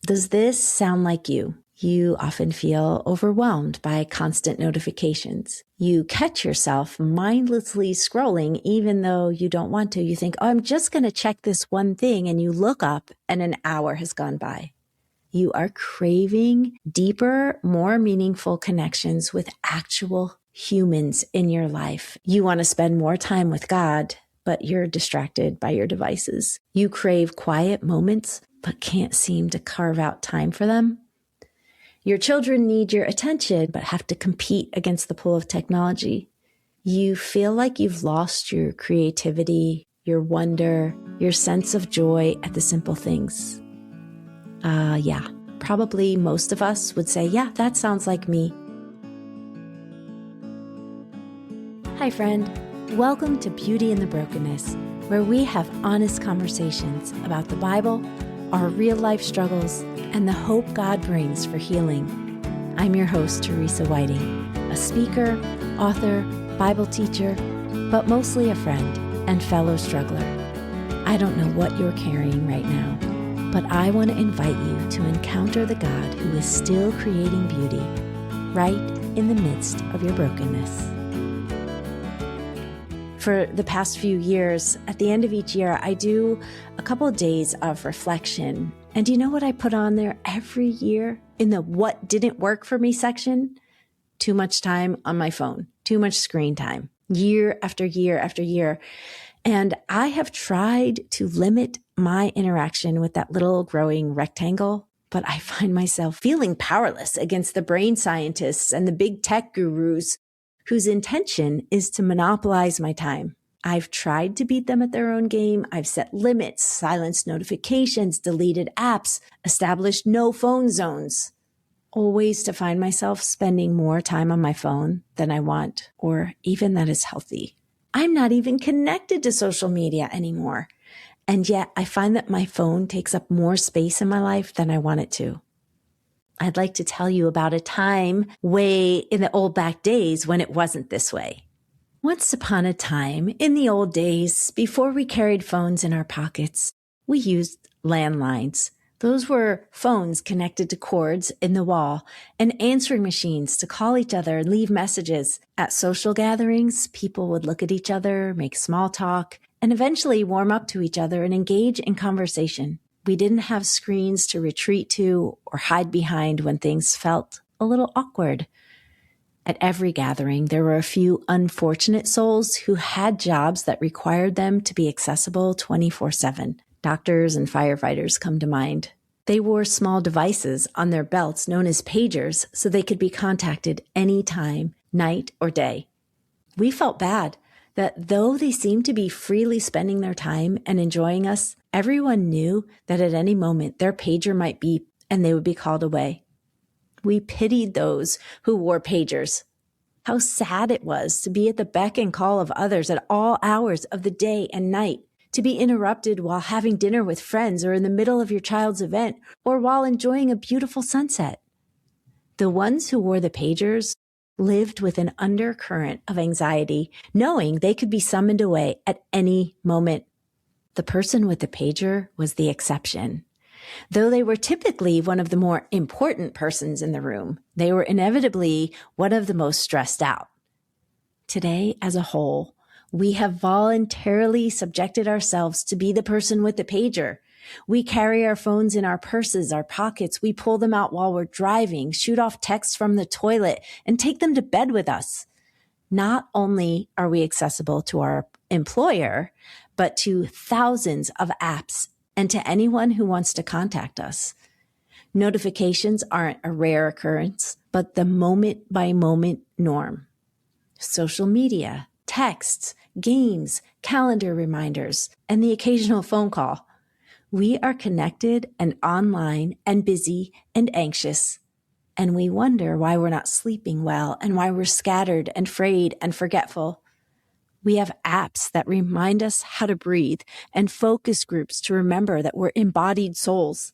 Does this sound like you? You often feel overwhelmed by constant notifications. You catch yourself mindlessly scrolling even though you don't want to. You think, oh, I'm just going to check this one thing, and you look up and an hour has gone by. You are craving deeper, more meaningful connections with actual humans in your life. You want to spend more time with God, but you're distracted by your devices. You crave quiet moments, but can't seem to carve out time for them. Your children need your attention, but have to compete against the pull of technology. You feel like you've lost your creativity, your wonder, your sense of joy at the simple things. Yeah, probably most of us would say, yeah, that sounds like me. Hi, friend. Welcome to Beauty in the Brokenness, where we have honest conversations about the Bible, our real-life struggles, and the hope God brings for healing. I'm your host, Teresa Whiting, a speaker, author, Bible teacher, but mostly a friend and fellow struggler. I don't know what you're carrying right now, but I want to invite you to encounter the God who is still creating beauty right in the midst of your brokenness. For the past few years, at the end of each year, I do a couple of days of reflection. And do you know what I put on there every year in the what didn't work for me section? Too much time on my phone, too much screen time, year after year after year. And I have tried to limit my interaction with that little growing rectangle, but I find myself feeling powerless against the brain scientists and the big tech gurus whose intention is to monopolize my time. I've tried to beat them at their own game. I've set limits, silenced notifications, deleted apps, established no phone zones, always to find myself spending more time on my phone than I want, or even that is healthy. I'm not even connected to social media anymore. And yet I find that my phone takes up more space in my life than I want it to. I'd like to tell you about a time way in the old back days when it wasn't this way. Once upon a time, in the old days, before we carried phones in our pockets, we used landlines. Those were phones connected to cords in the wall and answering machines to call each other and leave messages. At social gatherings, people would look at each other, make small talk, and eventually warm up to each other and engage in conversation. We didn't have screens to retreat to or hide behind when things felt a little awkward. At every gathering, there were a few unfortunate souls who had jobs that required them to be accessible 24/7. Doctors and firefighters come to mind. They wore small devices on their belts known as pagers so they could be contacted anytime, night or day. We felt bad that though they seemed to be freely spending their time and enjoying us, everyone knew that at any moment their pager might beep and they would be called away. We pitied those who wore pagers. How sad it was to be at the beck and call of others at all hours of the day and night, to be interrupted while having dinner with friends or in the middle of your child's event or while enjoying a beautiful sunset. The ones who wore the pagers lived with an undercurrent of anxiety, knowing they could be summoned away at any moment. The person with the pager was the exception. Though they were typically one of the more important persons in the room, they were inevitably one of the most stressed out. Today, as a whole, we have voluntarily subjected ourselves to be the person with the pager. We carry our phones in our purses, our pockets. We pull them out while we're driving, shoot off texts from the toilet, and take them to bed with us. Not only are we accessible to our employer, but to thousands of apps and to anyone who wants to contact us. Notifications aren't a rare occurrence, but the moment-by-moment norm. Social media, texts, games, calendar reminders, and the occasional phone call. We are connected and online and busy and anxious, and we wonder why we're not sleeping well and why we're scattered and frayed and forgetful. We have apps that remind us how to breathe and focus groups to remember that we're embodied souls.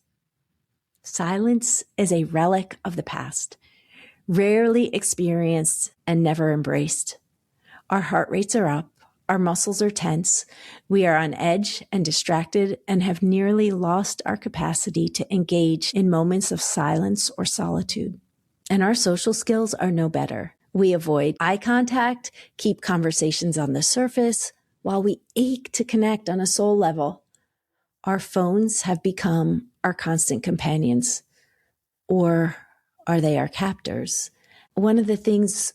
Silence is a relic of the past, rarely experienced and never embraced. Our heart rates are up, Our muscles are tense. We are on edge and distracted and have nearly lost our capacity to engage in moments of silence or solitude. And our social skills are no better. We avoid eye contact, keep conversations on the surface, while we ache to connect on a soul level. Our phones have become our constant companions, or are they our captors? One of the things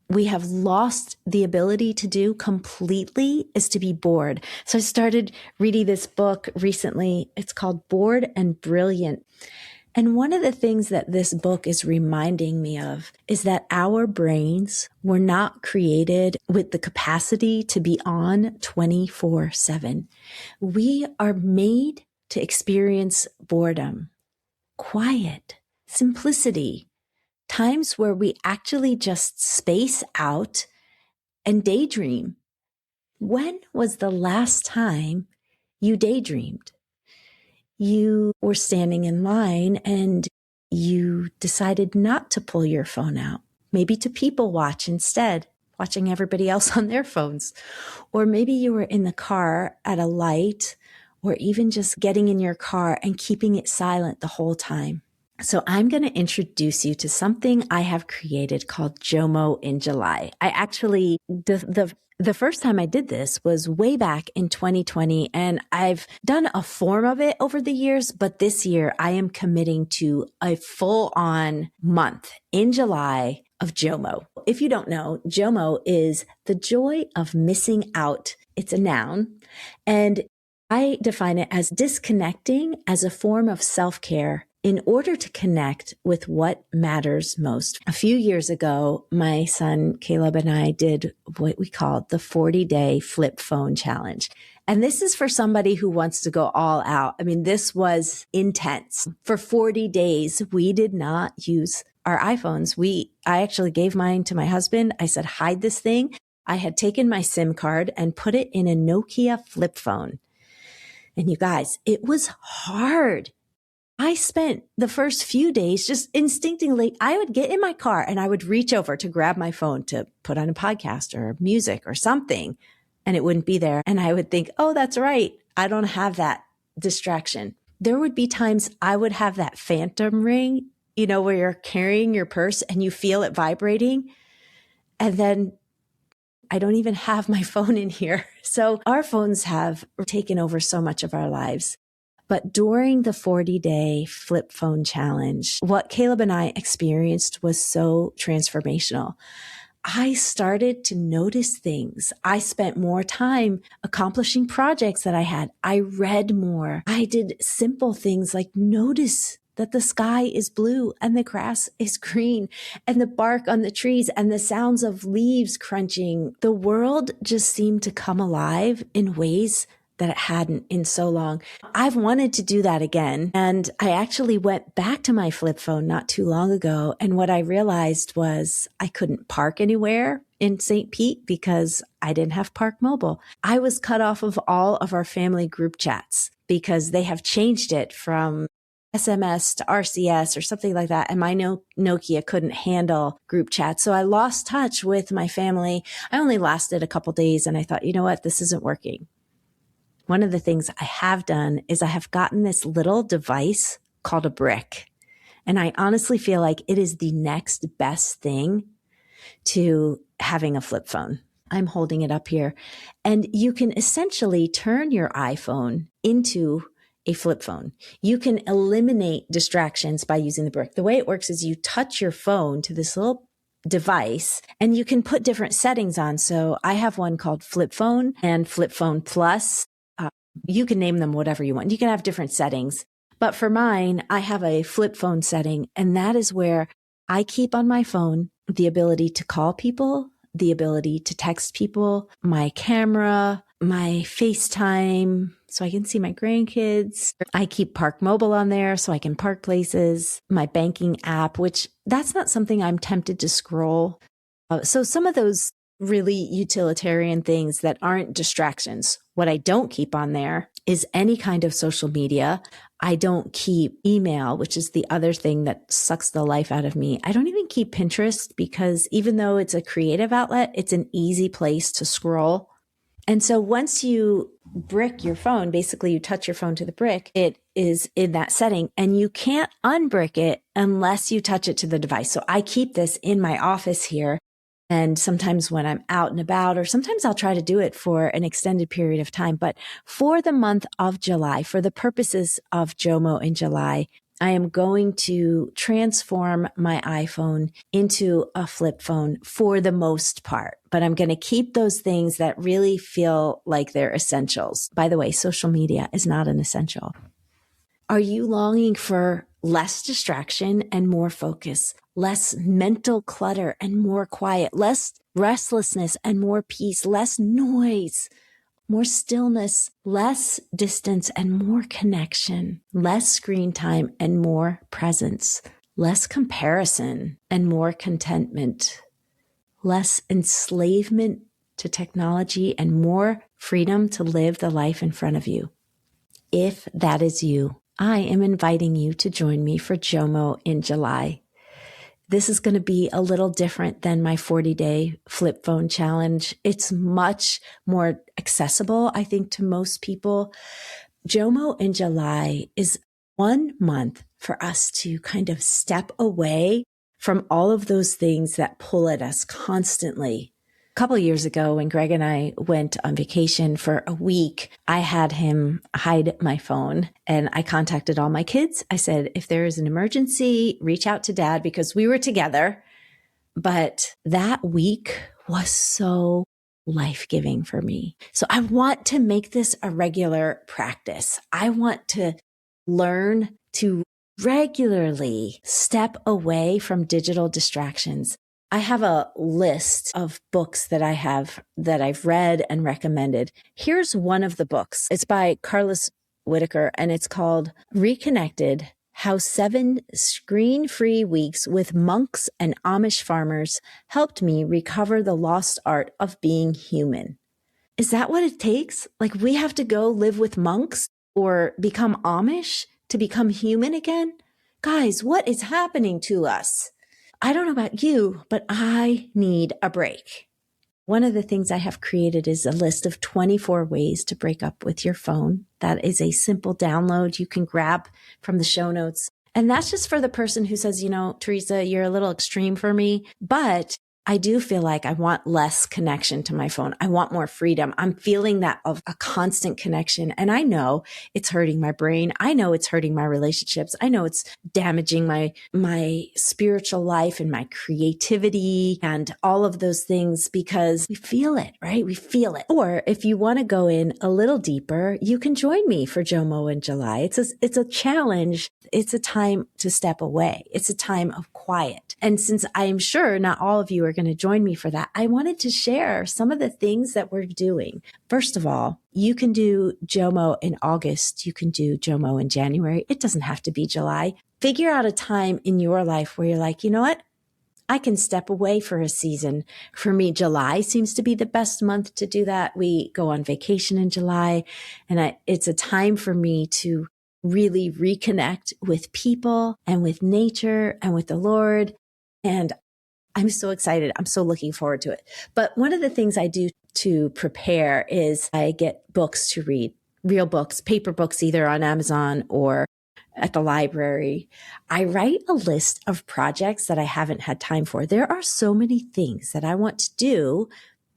we have lost the ability to do completely is to be bored. So I started reading this book recently. It's called Bored and Brilliant. And one of the things that this book is reminding me of is that our brains were not created with the capacity to be on 24/7. We are made to experience boredom, quiet, simplicity, times where we actually just space out and daydream. When was the last time you daydreamed? You were standing in line and you decided not to pull your phone out, maybe to people watch instead, watching everybody else on their phones. Or maybe you were in the car at a light, or even just getting in your car and keeping it silent the whole time. So I'm going to introduce you to something I have created called Jomo in July. I actually, the first time I did this was way back in 2020, and I've done a form of it over the years, but this year I am committing to a full-on month in July of Jomo. If you don't know, Jomo is the joy of missing out. It's a noun, and I define it as disconnecting as a form of self-care in order to connect with what matters most. A few years ago, my son Caleb and I did what we called the 40-day flip phone challenge. And this is for somebody who wants to go all out. I mean, this was intense. For 40 days, we did not use our iPhones. I actually gave mine to my husband. I said, hide this thing. I had taken my SIM card and put it in a Nokia flip phone. And you guys, it was hard. I spent the first few days just instinctively, I would get in my car and I would reach over to grab my phone to put on a podcast or music or something, and it wouldn't be there. And I would think, oh, that's right. I don't have that distraction. There would be times I would have that phantom ring, where you're carrying your purse and you feel it vibrating. And then I don't even have my phone in here. So our phones have taken over so much of our lives. But during the 40-day flip phone challenge, what Caleb and I experienced was so transformational. I started to notice things. I spent more time accomplishing projects that I had. I read more. I did simple things like notice that the sky is blue and the grass is green and the bark on the trees and the sounds of leaves crunching. The world just seemed to come alive in ways that it hadn't in so long. I've wanted to do that again. And I actually went back to my flip phone not too long ago. And what I realized was I couldn't park anywhere in St. Pete because I didn't have Park Mobile. I was cut off of all of our family group chats because they have changed it from SMS to RCS or something like that. And my Nokia couldn't handle group chats. So I lost touch with my family. I only lasted a couple days and I thought, you know what, this isn't working. One of the things I have done is I have gotten this little device called a brick. And I honestly feel like it is the next best thing to having a flip phone. I'm holding it up here. And you can essentially turn your iPhone into a flip phone. You can eliminate distractions by using the brick. The way it works is you touch your phone to this little device and you can put different settings on. So I have one called Flip Phone and Flip Phone Plus. You can name them whatever you want. You can have different settings. But for mine, I have a flip phone setting, and that is where I keep on my phone the ability to call people, the ability to text people, my camera, my FaceTime, so I can see my grandkids. I keep Park Mobile on there so I can park places, my banking app, which that's not something I'm tempted to scroll. So some of those really utilitarian things that aren't distractions. What I don't keep on there is any kind of social media. I don't keep email, which is the other thing that sucks the life out of me. I don't even keep Pinterest because even though it's a creative outlet, it's an easy place to scroll. And so once you brick your phone, basically you touch your phone to the brick, it is in that setting and you can't unbrick it unless you touch it to the device. So I keep this in my office here. And sometimes when I'm out and about, or sometimes I'll try to do it for an extended period of time. But for the month of July, for the purposes of Jomo in July, I am going to transform my iPhone into a flip phone for the most part, but I'm going to keep those things that really feel like they're essentials. By the way, social media is not an essential. Are you longing for less distraction and more focus, less mental clutter and more quiet, less restlessness and more peace, less noise, more stillness, less distance and more connection, less screen time and more presence, less comparison and more contentment, less enslavement to technology and more freedom to live the life in front of you? If that is you, I am inviting you to join me for Jomo in July. This is going to be a little different than my 40-day flip phone challenge. It's much more accessible, I think, to most people. Jomo in July is 1 month for us to kind of step away from all of those things that pull at us constantly. A couple of years ago, when Greg and I went on vacation for a week, I had him hide my phone and I contacted all my kids. I said, if there is an emergency, reach out to dad, because we were together. But that week was so life-giving for me. So I want to make this a regular practice. I want to learn to regularly step away from digital distractions. I have a list of books that I've read and recommended. Here's one of the books. It's by Carlos Whitaker and it's called Reconnected: How 7 Screen-Free Weeks with Monks and Amish Farmers Helped Me Recover the Lost Art of Being Human. Is that what it takes? Like, we have to go live with monks or become Amish to become human again? Guys, what is happening to us? I don't know about you, but I need a break. One of the things I have created is a list of 24 ways to break up with your phone. That is a simple download you can grab from the show notes. And that's just for the person who says, Teresa, you're a little extreme for me, but I do feel like I want less connection to my phone. I want more freedom. I'm feeling that of a constant connection. And I know it's hurting my brain. I know it's hurting my relationships. I know it's damaging my spiritual life and my creativity and all of those things, because we feel it, right? We feel it. Or if you want to go in a little deeper, you can join me for Jomo in July. It's a challenge. It's a time to step away. It's a time of quiet. And since I'm sure not all of you are going to join me for that, I wanted to share some of the things that we're doing. First of all, you can do Jomo in August. You can do Jomo in January. It doesn't have to be July. Figure out a time in your life where you're like, you know what? I can step away for a season. For me, July seems to be the best month to do that. We go on vacation in July, and it's a time for me to really reconnect with people and with nature and with the Lord. And I'm so excited. I'm so looking forward to it. But one of the things I do to prepare is I get books to read, real books, paper books, either on Amazon or at the library. I write a list of projects that I haven't had time for. There are so many things that I want to do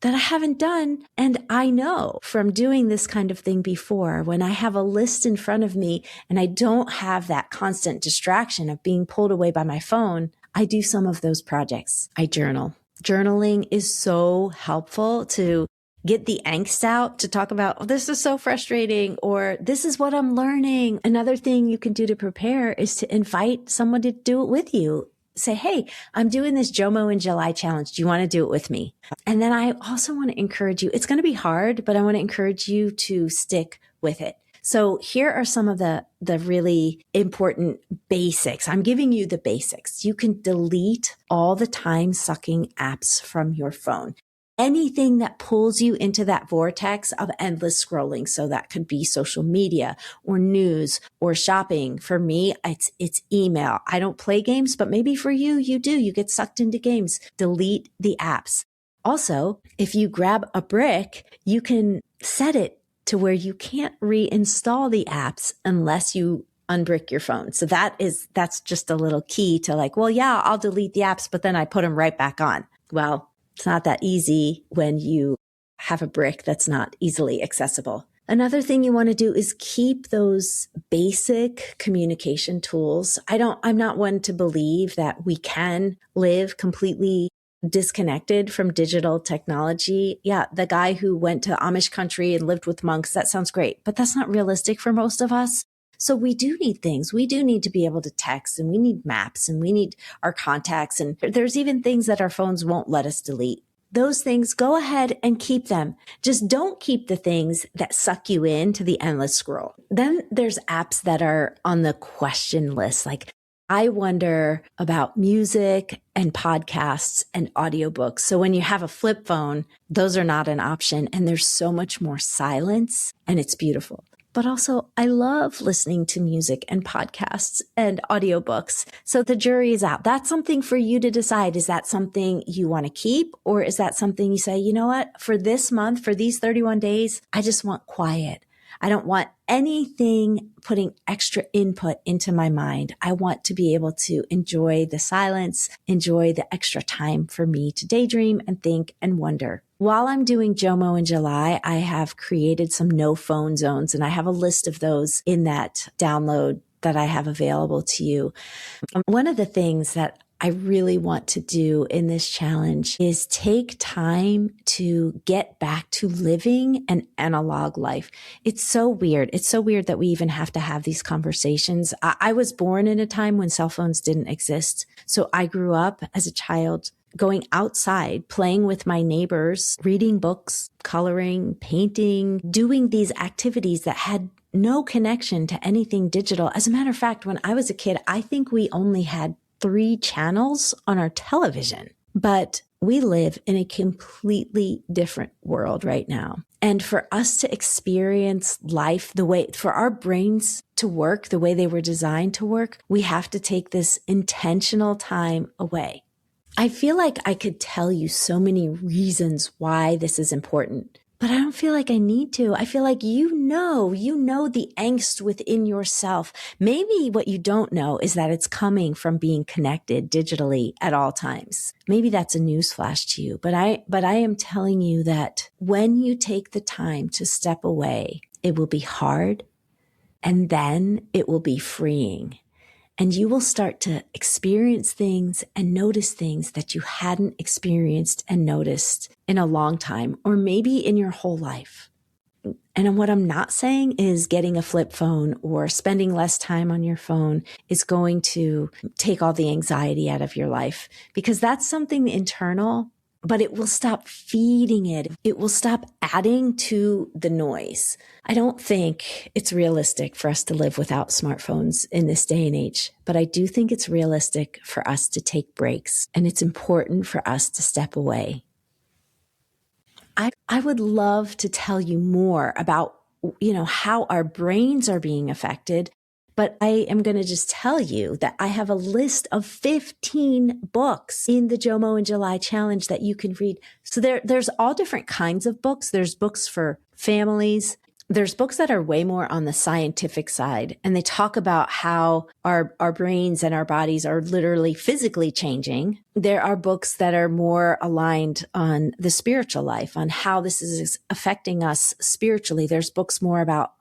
that I haven't done. And I know from doing this kind of thing before, when I have a list in front of me and I don't have that constant distraction of being pulled away by my phone, I do some of those projects. I journal. Journaling is so helpful to get the angst out, to talk about, oh, this is so frustrating, or this is what I'm learning. Another thing you can do to prepare is to invite someone to do it with you. Say, hey, I'm doing this Jomo in July challenge. Do you want to do it with me? And then I also want to encourage you. It's going to be hard, but I want to encourage you to stick with it. So here are some of the really important basics. I'm giving you the basics. You can delete all the time-sucking apps from your phone. Anything that pulls you into that vortex of endless scrolling. So that could be social media or news or shopping. For me, it's email. I don't play games, but maybe for you, you do. You get sucked into games. Delete the apps. Also, if you grab a brick, you can set it to where you can't reinstall the apps unless you unbrick your phone. So that's just a little key to like, well, yeah, I'll delete the apps, but then I put them right back on. Well, it's not that easy when you have a brick that's not easily accessible. Another thing you want to do is keep those basic communication tools. I'm not one to believe that we can live completely disconnected from digital technology. Yeah, the guy who went to Amish country and lived with monks, that sounds great, but that's not realistic for most of us. So we do need things. We do need to be able to text, and we need maps, and we need our contacts. And there's even things that our phones won't let us delete. Those things, go ahead and keep them. Just don't keep the things that suck you into the endless scroll. Then there's apps that are on the question list. Like, I wonder about music and podcasts and audiobooks. So when you have a flip phone, those are not an option. And there's so much more silence, and it's beautiful. But also, I love listening to music and podcasts and audiobooks. So the jury is out. That's something for you to decide. Is that something you want to keep? Or is that something you say, you know what, for this month, for these 31 days, I just want quiet. I don't want anything putting extra input into my mind. I want to be able to enjoy the silence, enjoy the extra time for me to daydream and think and wonder. While I'm doing Jomo in July, I have created some no phone zones, and I have a list of those in that download that I have available to you. One of the things that I really want to do in this challenge is take time to get back to living an analog life. It's so weird. It's so weird that we even have to have these conversations. I was born in a time when cell phones didn't exist. So I grew up as a child going outside, playing with my neighbors, reading books, coloring, painting, doing these activities that had no connection to anything digital. As a matter of fact, when I was a kid, I think we only had 3 channels on our television, but we live in a completely different world right now. And for us to experience life for our brains to work the way they were designed to work, we have to take this intentional time away. I feel like I could tell you so many reasons why this is important, but I don't feel like I need to. I feel like you know the angst within yourself. Maybe what you don't know is that it's coming from being connected digitally at all times. Maybe that's a newsflash to you, but I am telling you that when you take the time to step away, it will be hard, and then it will be freeing. And you will start to experience things and notice things that you hadn't experienced and noticed in a long time, or maybe in your whole life. And what I'm not saying is getting a flip phone or spending less time on your phone is going to take all the anxiety out of your life, because that's something internal, but it will stop feeding it. It will stop adding to the noise. I don't think it's realistic for us to live without smartphones in this day and age, but I do think it's realistic for us to take breaks, and it's important for us to step away. I would love to tell you more about, how our brains are being affected, but I am going to just tell you that I have a list of 15 books in the Jomo in July challenge that you can read. So there's all different kinds of books. There's books for families. There's books that are way more on the scientific side, and they talk about how our brains and our bodies are literally physically changing. There are books that are more aligned on the spiritual life, on how this is affecting us spiritually. There's books more about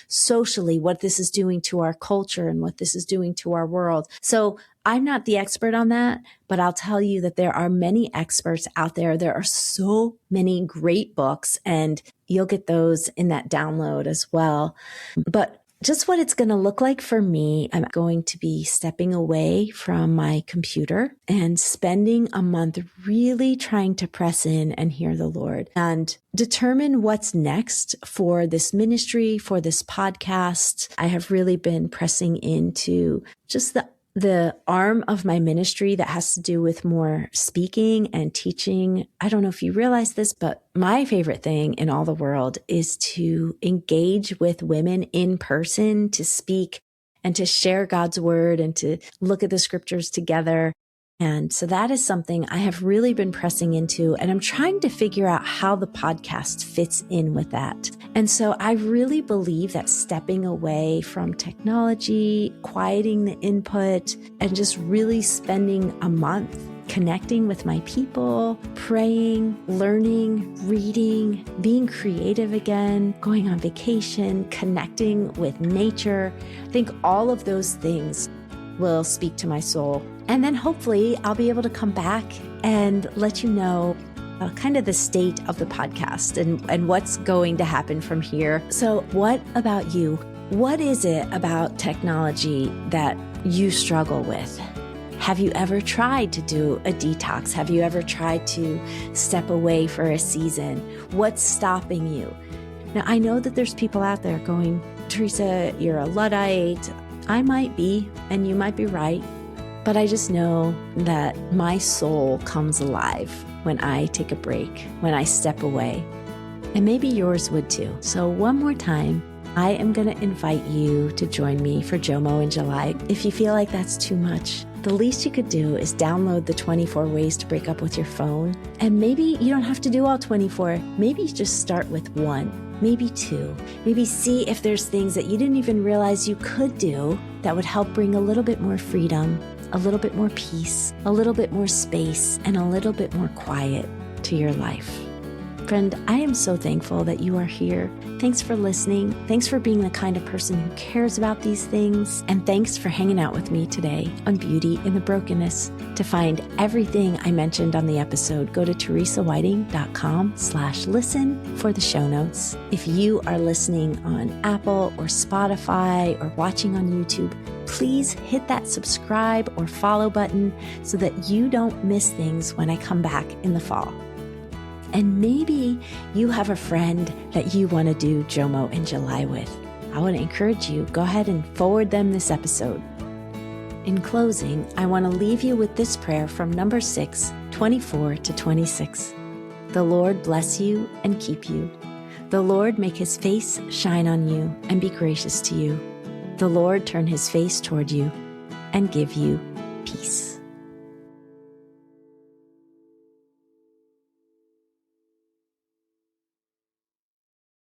socially, what this is doing to our culture and what this is doing to our world. So I'm not the expert on that, but I'll tell you that there are many experts out there. There are so many great books, and you'll get those in that download as well. But just what it's going to look like for me, I'm going to be stepping away from my computer and spending a month really trying to press in and hear the Lord and determine what's next for this ministry, for this podcast. I have really been pressing into just the arm of my ministry that has to do with more speaking and teaching. I don't know if you realize this, but my favorite thing in all the world is to engage with women in person, to speak and to share God's word and to look at the scriptures together. And so that is something I have really been pressing into, and I'm trying to figure out how the podcast fits in with that. And so I really believe that stepping away from technology, quieting the input, and just really spending a month connecting with my people, praying, learning, reading, being creative again, going on vacation, connecting with nature. I think all of those things will speak to my soul. And then hopefully I'll be able to come back and let you know kind of the state of the podcast and what's going to happen from here. So what about you? What is it about technology that you struggle with? Have you ever tried to do a detox? Have you ever tried to step away for a season? What's stopping you? Now, I know that there's people out there going, Teresa, you're a Luddite. I might be, and you might be right. But I just know that my soul comes alive when I take a break, when I step away. And maybe yours would too. So one more time, I am going to invite you to join me for Jomo in July. If you feel like that's too much, the least you could do is download the 24 ways to break up with your phone. And maybe you don't have to do all 24. Maybe just start with one, maybe two. Maybe see if there's things that you didn't even realize you could do that would help bring a little bit more freedom, a little bit more peace, a little bit more space, and a little bit more quiet to your life. Friend, I am so thankful that you are here. Thanks for listening. Thanks for being the kind of person who cares about these things. And thanks for hanging out with me today on Beauty in the Brokenness. To find everything I mentioned on the episode, go to teresawhiting.com/listen for the show notes. If you are listening on Apple or Spotify or watching on YouTube, please hit that subscribe or follow button so that you don't miss things when I come back in the fall. And maybe you have a friend that you want to do Jomo in July with. I want to encourage you, go ahead and forward them this episode. In closing, I want to leave you with this prayer from Numbers 6, 24-26. The Lord bless you and keep you. The Lord make his face shine on you and be gracious to you. The Lord turn his face toward you and give you peace.